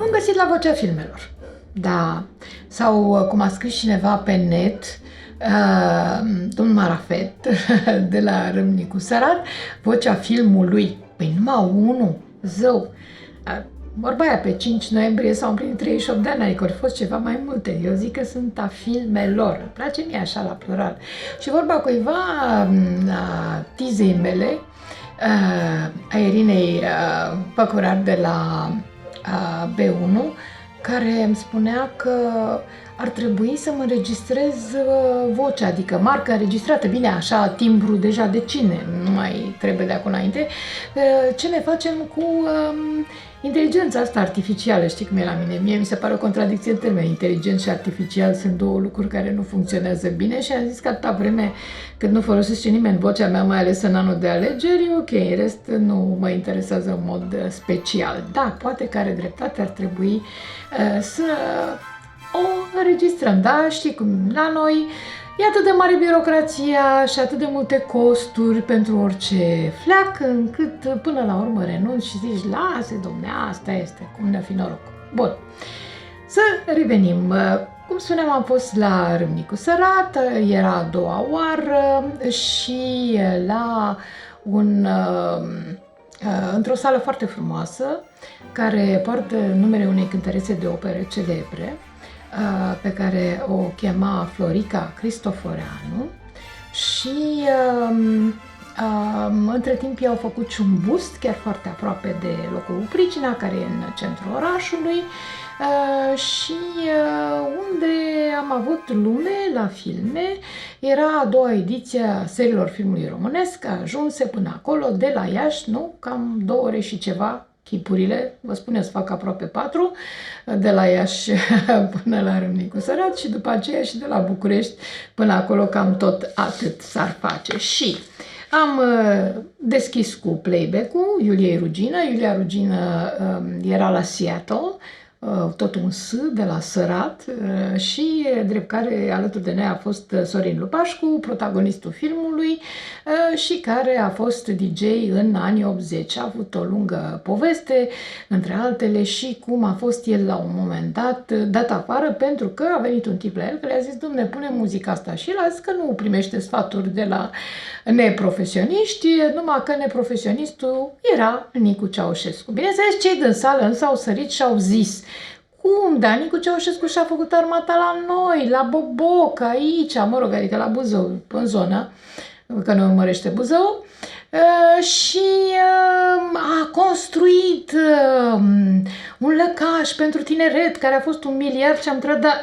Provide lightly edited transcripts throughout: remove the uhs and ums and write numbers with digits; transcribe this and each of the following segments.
am găsit la Vocea Filmelor. Da, sau cum a scris cineva pe net, domnul Marafet, de la Râmnicu Sărat, Vocea Filmului. Păi numai unul, zău. Vorba aia, pe 5 noiembrie s-au împlinit 38 de ani, adică au fost ceva mai multe. Eu zic că sunt a filmelor. Îmi place mie așa la plural. Și vorba cuiva, a tizei mele, a Irinei Păcurar de la B1, care îmi spunea că ar trebui să mă înregistrez vocea, adică marca înregistrată, bine, așa, timbru deja de cine, nu mai trebuie de acum înainte, ce ne facem cu inteligența asta artificială, știi cum e la mine? Mie mi se pare o contradicție în termeni. Inteligent și artificial sunt două lucruri care nu funcționează bine și am zis că atâta vreme cât nu folosește nimeni vocea mea, mai ales în anul de alegeri, ok, în rest nu mă interesează în mod special. Da, poate că are dreptate, ar trebui să o înregistrăm, da? Știi cum la noi e atât de mare birocrația și atât de multe costuri pentru orice fleac, încât până la urmă renunți și zici, lasă, domne, asta este, cum ne-a fi noroc. Bun, să revenim. Cum spuneam, am fost la Râmnicu Sărat, era a doua oară și la într-o sală foarte frumoasă, care poartă numele unei cântărețe de opere celebre, pe care o chema Florica Cristoforeanu și între timp i-au făcut și un bust chiar foarte aproape de locul Pricina, care e în centrul orașului, și unde am avut lume la filme. Era a doua ediție a serilor filmului românesc, ajunse până acolo de la Iași, nu? Cam 2 ore și ceva. Chipurile, vă spuneți, fac aproape 4, de la Iași până la Râmnicu Sărat și după aceea și de la București până acolo, cam tot atât s-ar face. Și am deschis cu playback-ul Iuliei Rugină. Iulia Rugină era la Seattle, tot un S de la Sărat, și drept care alături de noi a fost Sorin Lupașcu, protagonistul filmului și care a fost DJ în anii 80. A avut o lungă poveste, între altele, și cum a fost el la un moment dat afară pentru că a venit un tip la el care a zis, dom'le, pune muzica asta, și el a zis că nu primește sfaturi de la neprofesioniști, numai că neprofesionistul era Nicu Ceaușescu. Bineînțeles, cei din sală însă au sărit și au zis, cum, da, Nicu Ceaușescu și-a făcut armata la noi, la Boboc, aici, mă rog, adică la Buzău, în zonă, că nu urmărește Buzău, și a construit un lăcaș pentru tineret care a fost 1 miliard și am întrebat, dar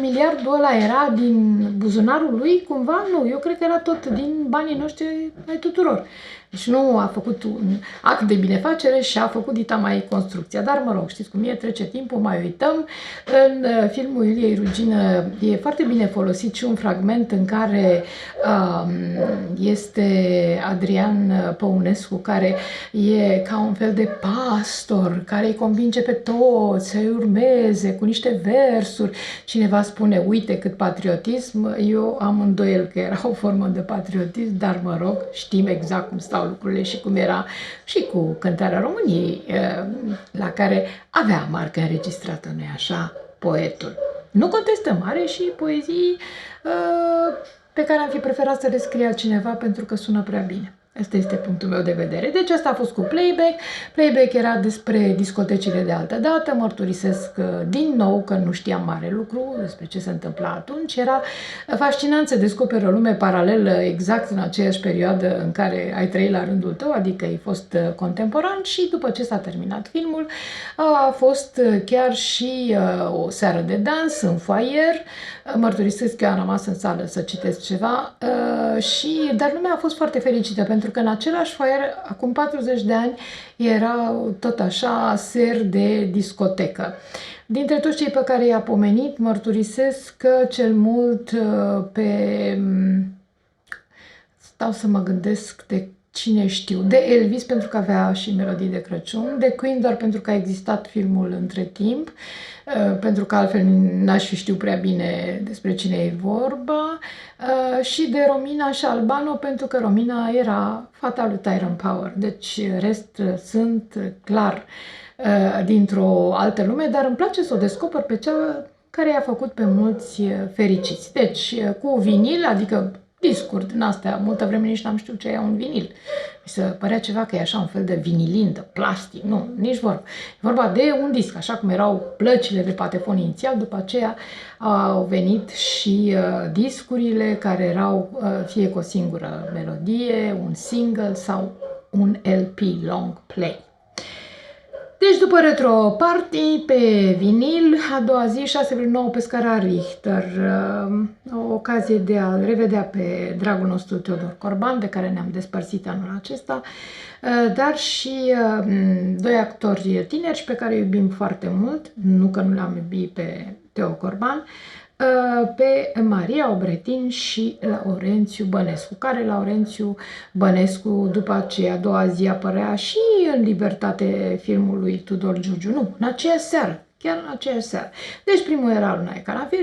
miliardul ăla era din buzunarul lui cumva? Nu, eu cred că era tot din banii noștri ai tuturor. Deci nu a făcut un act de binefacere și a făcut dita mai construcția. Dar mă rog, știți cum e, trece timpul, mai uităm. În filmul Iuliei Rugină e foarte bine folosit și un fragment în care este Adrian Păunescu, care e ca un fel de pastor, care îi convinge pe toți să-i urmeze cu niște versuri. Cineva spune, uite cât patriotism. Eu am îndoiel că era o formă de patriotism, dar mă rog, știm exact cum stau lucrurile și cum era și cu Cântarea României, la care avea marca înregistrată, nu-i așa, poetul. Nu contestăm, are și poezii pe care am fi preferat să le scrie altcineva pentru că sună prea bine. Asta este punctul meu de vedere. Deci asta a fost cu playback. Playback era despre discotecile de altă dată. Mărturisesc din nou că nu știam mare lucru despre ce se întâmpla atunci. Era fascinant să descoperi o lume paralelă exact în aceeași perioadă în care ai trăit la rândul tău, adică ai fost contemporan, și după ce s-a terminat filmul a fost chiar și o seară de dans în foaier. Mărturisesc că eu am rămas în sală să citesc ceva, dar lumea a fost foarte fericită pentru că în același foaier, acum 40 de ani, era tot așa ser de discotecă. Dintre toți cei pe care i-a pomenit, mărturisesc că cel mult stau să mă gândesc de cine știu, de Elvis pentru că avea și melodii de Crăciun, de Queen doar pentru că a existat filmul între timp, pentru că altfel n-aș fi știut prea bine despre cine e vorba, și de Romina și Albano pentru că Romina era fata lui Tyrone Power. Deci rest sunt clar dintr-o altă lume, dar îmi place să o descoper pe cea care i-a făcut pe mulți fericiți. Deci, cu vinil, adică discuri din astea, multă vreme nici n-am știut ce e un vinil. Mi se părea ceva că e așa un fel de vinilindă, plastic, nu, nici vorba. E vorba de un disc, așa cum erau plăcile de patefon inițial, după aceea au venit și discurile care erau fie cu o singură melodie, un single sau un LP, long play. Deci după Retro Party, pe vinil, a doua zi 6,9 pe scara Richter, o ocazie de a revedea pe dragul nostru Teodor Corban, de care ne-am despărțit anul acesta, dar și doi actori tineri pe care îi iubim foarte mult, nu că nu le-am iubit pe Teo Corban, pe Maria Obretin și Laurențiu Bănescu, care Laurențiu Bănescu după aceea, a doua zi, apărea și în Libertate filmul lui Tudor Giurgiu, nu, în aceeași seară, chiar în aceeași seară. Deci primul era Luna e Calafir,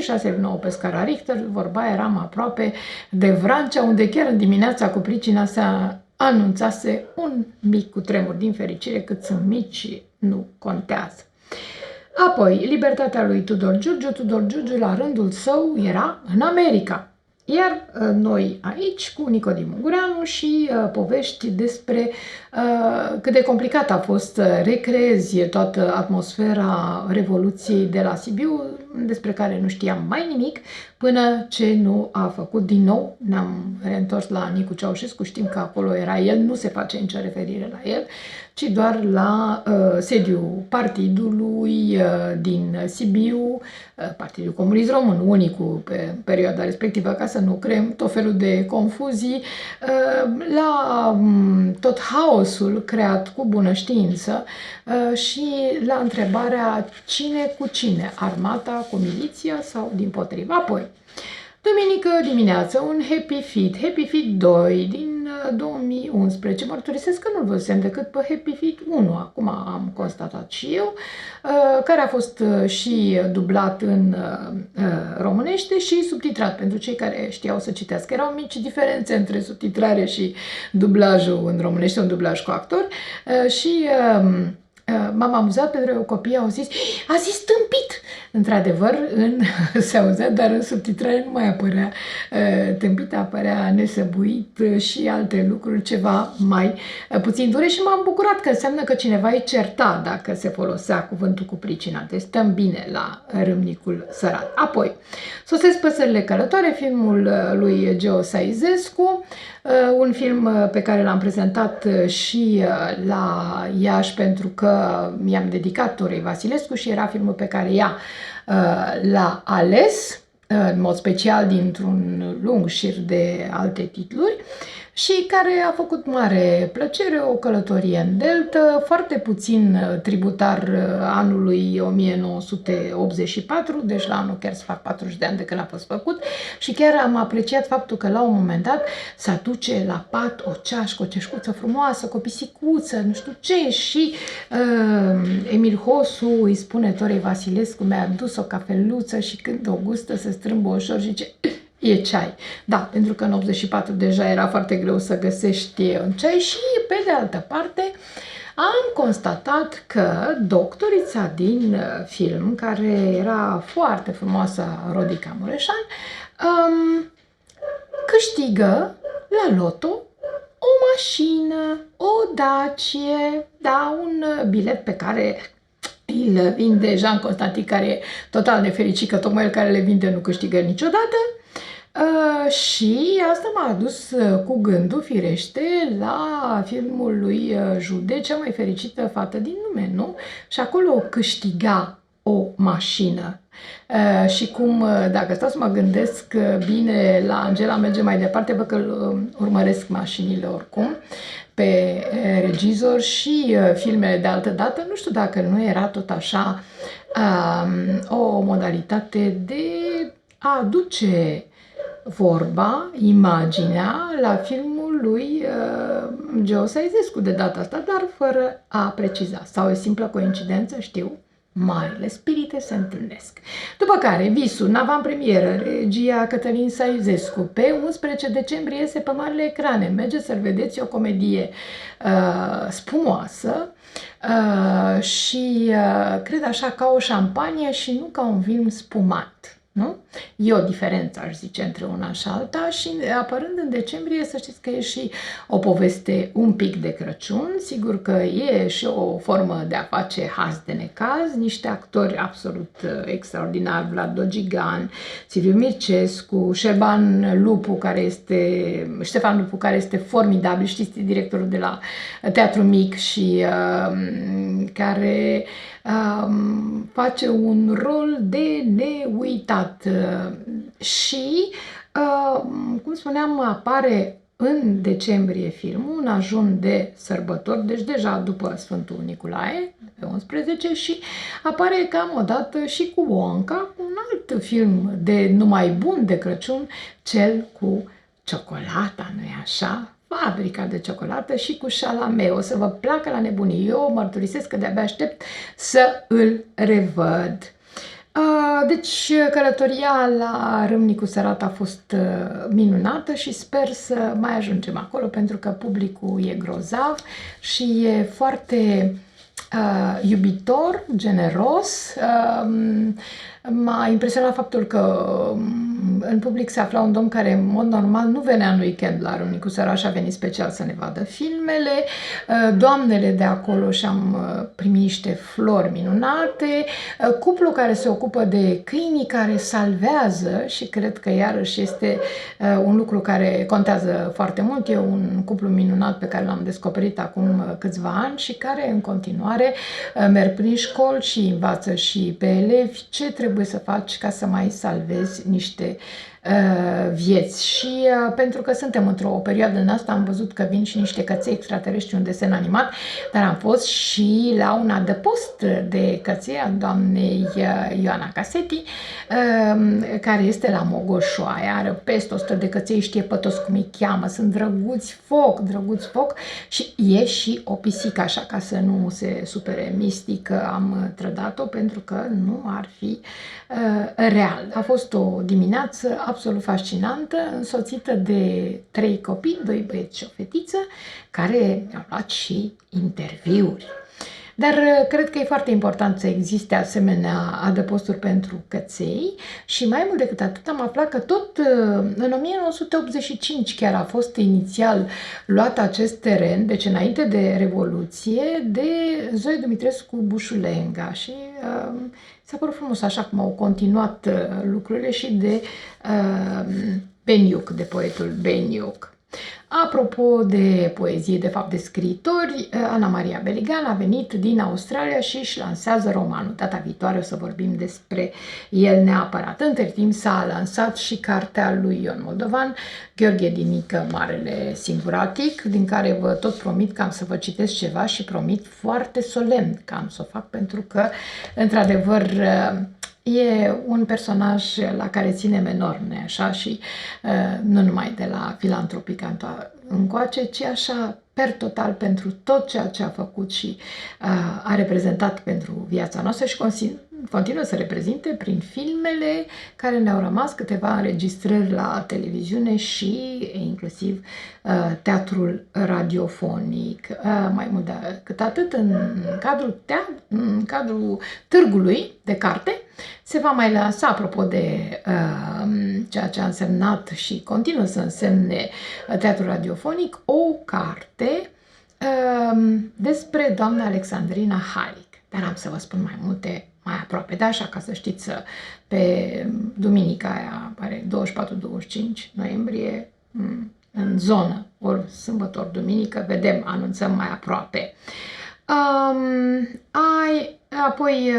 6,9 pe scara Richter, vorba eram aproape de Vrancea, unde chiar în dimineața cu pricina se anunțase un mic cutremur, din fericire cât sunt mici nu contează. Apoi, Libertatea lui Tudor Giurgiu. Tudor Giurgiu, la rândul său, era în America. Iar noi aici, cu Nicodim Ungureanu și povești despre cât de complicat a fost să recreezi toată atmosfera Revoluției de la Sibiu, despre care nu știam mai nimic, până ce nu a făcut din nou. Ne-am reîntors la Nicu Ceaușescu, știm că acolo era el, nu se face nicio referire la el, ci doar la sediul partidului din Sibiu, Partidul Comunist Român, unicul pe perioada respectivă, ca să nu creăm tot felul de confuzii, la tot haosul creat cu bună știință și la întrebarea cine cu cine, armata cu miliția sau dimpotriva. Apoi, duminică dimineață, un Happy Feet 2 din 2011. Mărturisesc că nu-l văzusem decât pe Happy Feet 1, acum am constatat și eu, care a fost și dublat în românește și subtitrat, pentru cei care știau să citească. Erau mici diferențe între subtitrare și dublajul în românește, un dublaj cu actori și m-am amuzat pentru că copiii au zis, a zis tâmpit! Într-adevăr, se auzea, dar în subtitrare nu mai apărea tâmpit, apărea nesăbuit și alte lucruri, ceva mai puțin dure și m-am bucurat că înseamnă că cineva îi certa dacă se folosea cuvântul cu pricina. Deci stăm bine la râmnicul sărat. Apoi, Sosesc păsările călătoare, filmul lui Geo Saizescu, un film pe care l-am prezentat și la Iași pentru că mi-am dedicat Torei Vasilescu și era filmul pe care ea l-a ales, în mod special dintr-un lung șir de alte titluri și care a făcut mare plăcere, o călătorie în Delta, foarte puțin tributar anului 1984, deci la anul chiar să fac 40 de ani de când a fost făcut și chiar am apreciat faptul că la un moment dat se aduce la pat o ceașcă, o ceșcuță frumoasă, cu o pisicuță, nu știu ce, și Emil Hosu îi spune Torei Vasilescu, mi-a adus o cafeluță și când o gustă se strâmbă ușor și zice, e ceai. Da, pentru că în 84 deja era foarte greu să găsești un ceai și, pe de altă parte, am constatat că doctorița din film, care era foarte frumoasă, Rodica Mureșan, câștigă la loto o mașină, o Dacie, da, un bilet pe care îl vinde Jean Constantin, care e total nefericit că tocmai el care le vinde nu câștigă niciodată. Și asta m-a adus cu gândul, firește, la filmul lui Jude, cea mai fericită fată din lume, nu? Și acolo câștiga o mașină. Și cum, dacă stau să mă gândesc bine la Angela merge mai departe, văd că urmăresc mașinile oricum pe regizor și filmele de altă dată, nu știu dacă nu era tot așa o modalitate de a aduce vorba, imaginea la filmul lui Geo Saizescu de data asta, dar fără a preciza. Sau e simplă coincidență, știu, marile spirite se întâlnesc. După care, Visul, în avantpremieră, regia Cătălin Saizescu, pe 11 decembrie iese pe marile ecrane. Mergeți să-l vedeți, o comedie spumoasă, și cred așa ca o șampanie și nu ca un vin spumat. Nu? E o diferență, aș zice, între una și alta și apărând în decembrie, să știți că e și o poveste un pic de Crăciun, sigur că e și o formă de a face haz de necaz, niște actori absolut extraordinari, Vlad Dogigan, Silviu Mircescu, Șerban Lupu, Ștefan Lupu, care este formidabil, știți, directorul de la Teatru Mic și care face un rol de neuitat și, cum spuneam, apare în decembrie filmul, în ajun de sărbători, deci deja după Sfântul Nicolae, pe 11, și apare cam odată și cu Wonka, un alt film de numai bun de Crăciun, cel cu ciocolata, nu-i așa? Fabrica de ciocolată și cu Chalamet. O să vă placă la nebunie. Eu mărturisesc că de-abia aștept să îl revăd. Deci călătoria la Râmnicu Sărat a fost minunată și sper să mai ajungem acolo pentru că publicul e grozav și e foarte iubitor, generos. M-a impresionat faptul că în public se afla un domn care în mod normal nu venea în weekend la Râmnicu Sărat și a venit special să ne vadă filmele. Doamnele de acolo și-am primit niște flori minunate. Cuplul care se ocupă de câinii care salvează și cred că iarăși este un lucru care contează foarte mult. E un cuplu minunat pe care l-am descoperit acum câțiva ani și care în continuare merg prin școli și învață și pe elevi ce trebuie să faci ca să mai salvezi niște vieți. Și pentru că suntem într-o perioadă în asta, am văzut că vin și niște căței extraterestri, un desen animat, dar am fost și la un adăpost de căței a doamnei Ioana Caseti, care este la Mogoșoaia, are peste 100 de căței, știe pe toți cum îi cheamă, sunt drăguți foc și e și o pisică, așa ca să nu se supere Mistic că am trădat-o, pentru că nu ar fi real. A fost o dimineață absolut fascinantă, însoțită de 3 copii, 2 băieți și o fetiță, care mi-au luat și interviuri. Dar cred că e foarte important să existe asemenea adăposturi pentru căței și mai mult decât atât am aflat că tot în 1985 chiar a fost inițial luat acest teren, deci înainte de Revoluție, de Zoe Dumitrescu Bușulenga și s-a părut frumos așa cum au continuat lucrurile și de Beniuc, de poetul Beniuc. Apropo de poezie, de fapt de scriitori, Ana Maria Beligan a venit din Australia și își lansează romanul. Data viitoare o să vorbim despre el neapărat. Între timp s-a lansat și cartea lui Ion Moldovan, Gheorghe Dinică, Marele Singuratic, din care vă tot promit că am să vă citesc ceva și promit foarte solemn că am să o fac pentru că, într-adevăr, e un personaj la care ținem enorm, așa, și nu numai de la Filantropic încoace, ci așa per total pentru tot ceea ce a făcut și a reprezentat pentru viața noastră și continuă să reprezinte prin filmele care ne-au rămas, câteva înregistrări la televiziune și inclusiv teatrul radiofonic. Mai mult decât atât, în cadrul târgului de carte se va mai lansa, apropo de ceea ce a însemnat și continuă să însemne teatrul radiofonic, o carte despre doamna Alexandrina Halic. Dar am să vă spun mai multe mai aproape, da, așa ca să știți, pe duminica aia, pare 24-25 noiembrie, în zonă, ori sâmbătă, ori duminică, vedem, anunțăm mai aproape. Apoi,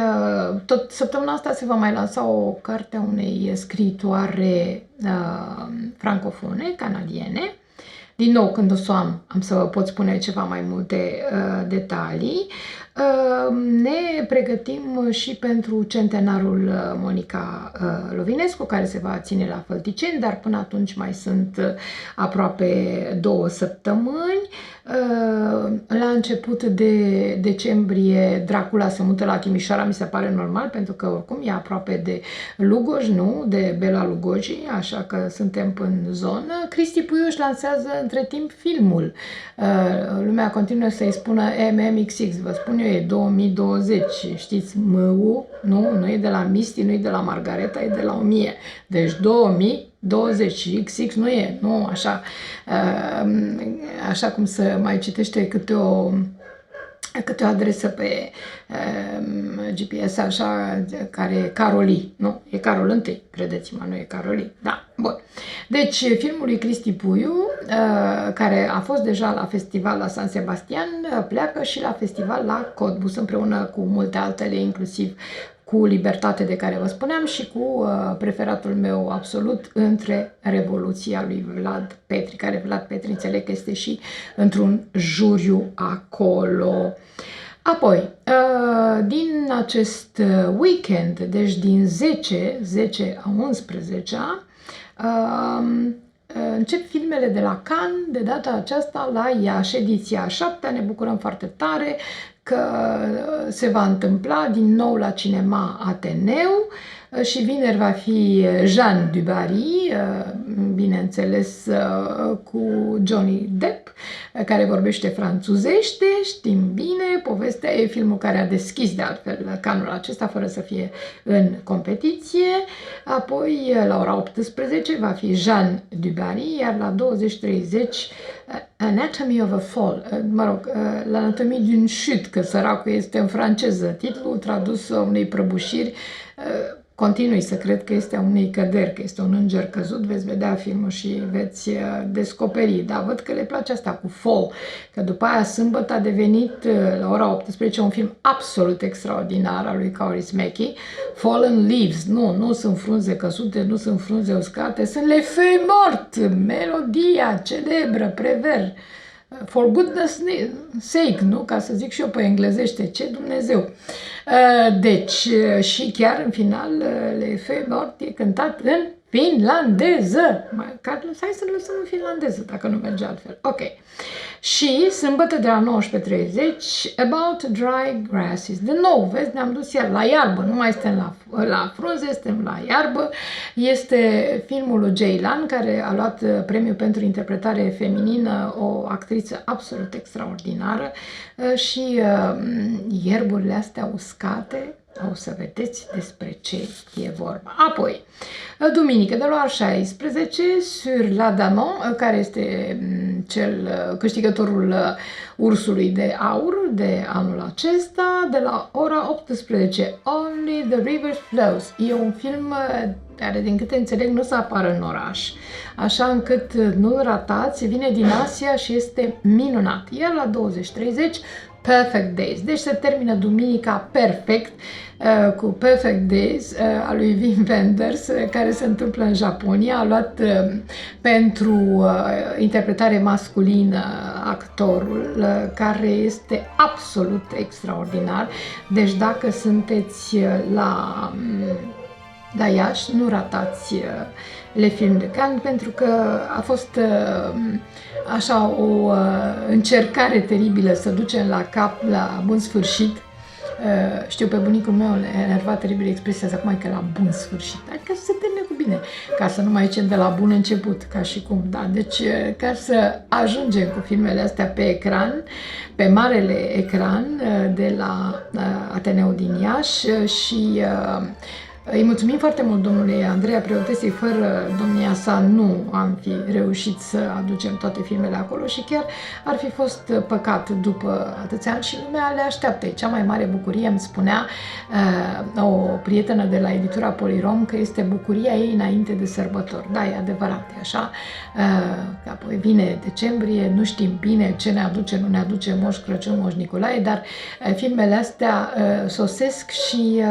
tot săptămâna asta se va mai lansa o carte a unei scriitoare francofone, canadiene. Din nou, când o să o am să vă pot spune ceva mai multe detalii. Ne pregătim și pentru centenarul Monica Lovinescu, care se va ține la Fălticeni, dar până atunci mai sunt aproape 2 săptămâni. La început de decembrie Dracula se mută la Timișoara, mi se pare normal, pentru că oricum e aproape de Lugoj, nu? De Bela Lugosi, așa că suntem în zonă. Cristi Puiu își lansează între timp filmul. Lumea continuă să-i spună MMXX, vă spun anul e 2020, știți, M-ul, nu e de la Misty, nu e de la Margareta, e de la 1000. Deci 2020 și XX nu e, nu așa, așa cum se mai citește câte o adresă pe GPS, așa, care e Caroli, nu? E Carol I, credeți-mă, nu e Caroli. Da, bun. Deci, filmul lui Cristi Puiu, care a fost deja la festival la San Sebastian, pleacă și la festival la Cottbus, împreună cu multe altele, inclusiv cu Libertate, de care vă spuneam, și cu preferatul meu absolut, Între Revoluția, lui Vlad Petri, care Vlad Petri înțeleg că este și într-un juriu acolo. Apoi, din acest weekend, deci din 10 a 11, încep filmele de la Cannes, de data aceasta la Iași, ediția 7. Ne bucurăm foarte tare că se va întâmpla din nou la Cinema Ateneu și vineri va fi Jeanne du Barry, bineînțeles cu Johnny Depp, care vorbește franțuzește, știm bine, povestea e filmul care a deschis de altfel canul acesta fără să fie în competiție. Apoi la ora 18 va fi Jeanne du Barry, iar la 20:30 Anatomy of a Fall, mă rog, l'anatomie d'une chute, că săracul este în franceză, titlul tradus unei prăbușiri. Continui să cred că este a unei căderi, că este un înger căzut, veți vedea filmul și veți descoperi, dar văd că le place asta cu fall, că după aia sâmbătă a devenit la ora 18 un film absolut extraordinar al lui Kaurismäki, Fallen Leaves, nu sunt frunze căzute, nu sunt frunze uscate, sunt les feuilles mortes, melodia celebră, Prévert, for goodness sake, nu? Ca să zic și eu pe englezește, ce Dumnezeu! Deci, și chiar în final, Les Feuilles Mortes e cântat în finlandeză. Hai să-l lăsăm în finlandeză, dacă nu merge altfel. Ok. Și sâmbătă de la 19:30, About Dry Grasses. De nou, vezi, ne-am dus iar la iarbă, nu mai suntem la frunze, suntem la iarbă. Este filmul lui Ceylan, care a luat premiul pentru interpretare feminină, o actriță absolut extraordinară și ierburile astea uscate, o să vedeți despre ce e vorba. Apoi, duminică de la ora 16, Sur l'Adamant, care este cel câștigătorul Ursului de Aur de anul acesta, de la ora 18, Only the River Flows. E un film care, din câte înțeleg, nu se apară în oraș, așa încât nu-l ratați, vine din Asia și este minunat. Iar la 20:30, Perfect Days. Deci se termină duminica perfect cu Perfect Days a lui Wim Wenders, care se întâmplă în Japonia. A luat pentru interpretare masculină actorul, care este absolut extraordinar. Deci dacă sunteți la Iași, nu ratați Le Film de Cannes, pentru că a fost așa o încercare teribilă să ducem la cap, la bun sfârșit. Știu, pe bunicul meu a enervat teribil expresia asta, acum că la bun sfârșit, adică să se termine cu bine, ca să nu mai zicem de la bun început, ca și cum, da, deci ca să ajungem cu filmele astea pe ecran, pe marele ecran de la Ateneu din Iași și îi mulțumim foarte mult domnului Andreea Preotesei, fără domnia sa nu am fi reușit să aducem toate filmele acolo și chiar ar fi fost păcat după atâția ani și lumea le așteaptă. E cea mai mare bucurie, îmi spunea o prietenă de la editura Polirom, că este bucuria ei înainte de sărbători. Da, e adevărat, e așa. Apoi vine decembrie, nu știm bine ce ne aduce, nu ne aduce Moș Crăciun, Moș Nicolae, dar filmele astea sosesc și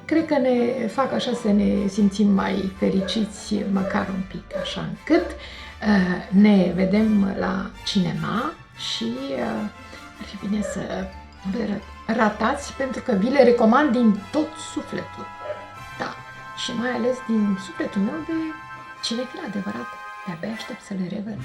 cred că ne fac așa să ne simțim mai fericiți, măcar un pic, așa încât ne vedem la cinema și ar fi bine să ratați, pentru că vi le recomand din tot sufletul. Da, și mai ales din sufletul meu de cinefil adevărat. De-abia aștept să le revăd.